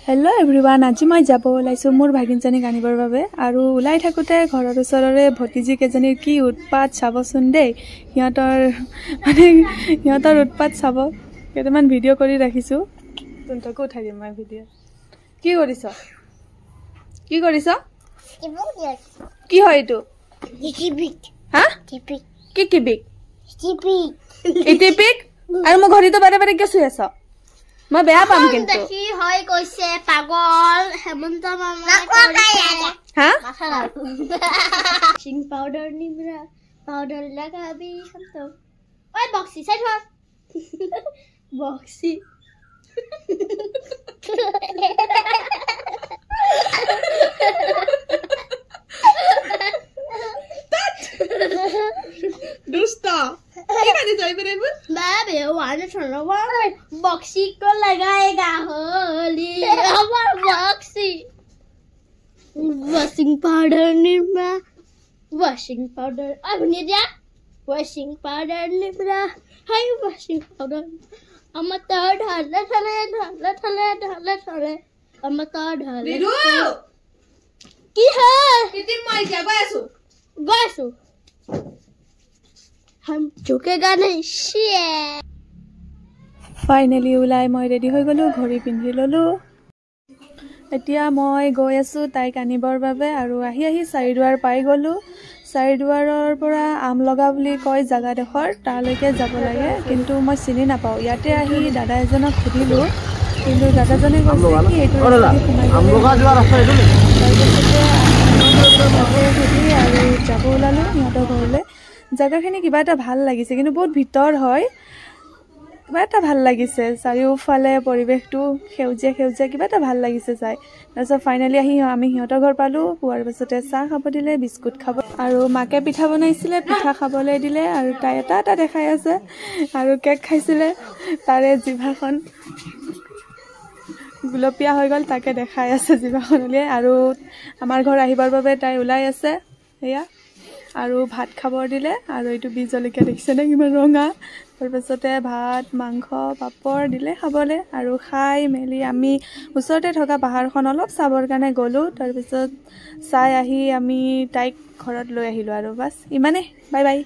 hello everyone आज मैं যাব ওলাইছো মোৰ ভাগিনজনীক আনিবৰ বাবে আৰু ওলাই থাকোতে ঘৰৰ ওচৰৰে ভতিজি কেজনীৰ কি উৎপাত চাবচোন দেই সিহঁতৰ উৎপাত চাব কেইটামান ভিডিও কৰি ৰাখিছো তুনতকো উঠাই দিম মই ভিডিও কি কৰিছ কি হয় এটো কিবিক হা কিবিক কি কিবিক কিবিক ইটিপিক আৰু মই ঘৰিটো বাৰে বাৰে কি চুই আছ মই বেয়া পাম কিন্তু দেখি হয় কৈছে পাগল হেমন্ত মামা কৰিছে হা সিং পাউডার নিবরা পাউডার লাগাবি শান্ত ওই বক্সি সাইড হর বক্সি দুস্তা কি করে যাই রে বল बाबे वाने छोड़ो वाले बॉक्सी को लगाएगा होली हमार बॉक्सी वॉशिंग पाउडर निब्रा वॉशिंग पाउडर अब नहीं दिया वॉशिंग पाउडर निब्रा हाय वॉशिंग पाउडर अमता ढाले ढाले अमता ढाले बिरु की है किती मार क्या गैसो हम झुकेगा नहीं शेर फाइनली उलाई মই ৰেডি হৈ গলো ঘড়ি পিন্ধি ললো এতিয়া মই গৈ আছো তাইক আনিবৰ বাবে আৰু আহি আহি চাৰিদুৱাৰ পাই গলো চাৰিদুৱাৰৰ পৰা আম লগা বুলি কয় জাগাডখৰ তালৈকে যাব লাগে কিন্তু মই চিনি নাপাও ইয়াতে আহি দাদা এজনক খুদিলো কিন্তু দাদাজনে কৈছে কি এটো আম লগা যোৱা ৰাস্তা এটো আৰু যাব ওলালো সিহঁতৰ ঘৰলৈ জায়গাখিনি কিবা এটা ভাল লাগিছে কিন্তু বহুত ভিতৰ হয় কিবা এটা ভাল লাগিছে চাৰিওফালে পৰিবেশটো সেউজীয়া কিবা এটা ভাল লাগিছে চাই তাৰপিছত ফাইনেলি আহি আমি সিহঁতৰ ঘৰ পালো পোৱাৰ পাছতে চাহ খাব দিলে বিস্কুট খাব আৰু মাকে পিঠা বনাইছিলে পিঠা খাবলৈ দিলে আৰু তাই এটা দেখাই আছে আৰু কেক খাইছিলে তাৰে জিভাখন গুলপীয়া হৈ গ'ল তাকে দেখাই আছে জিভাখনলৈ আৰু আমাৰ ঘৰ আহিবৰ বাবে তাই ওলাই আছে এয়া আৰু ভাত খাবৰ দিলে আৰু এইটো বিজলকে দেখিছে নে কিমান ৰঙা তাৰপিছতে ভাত মাংস পাপৰ দিলে খাবলে আৰু খাই মেলি আমি ওচৰতে থকা পাহাৰখন অলপ চাবৰ কাৰণে গ'লো তাৰপিছত চাই আহি আমি তাইক ঘৰত লৈ আহিলো আৰু বাস ইমানে বাই বাই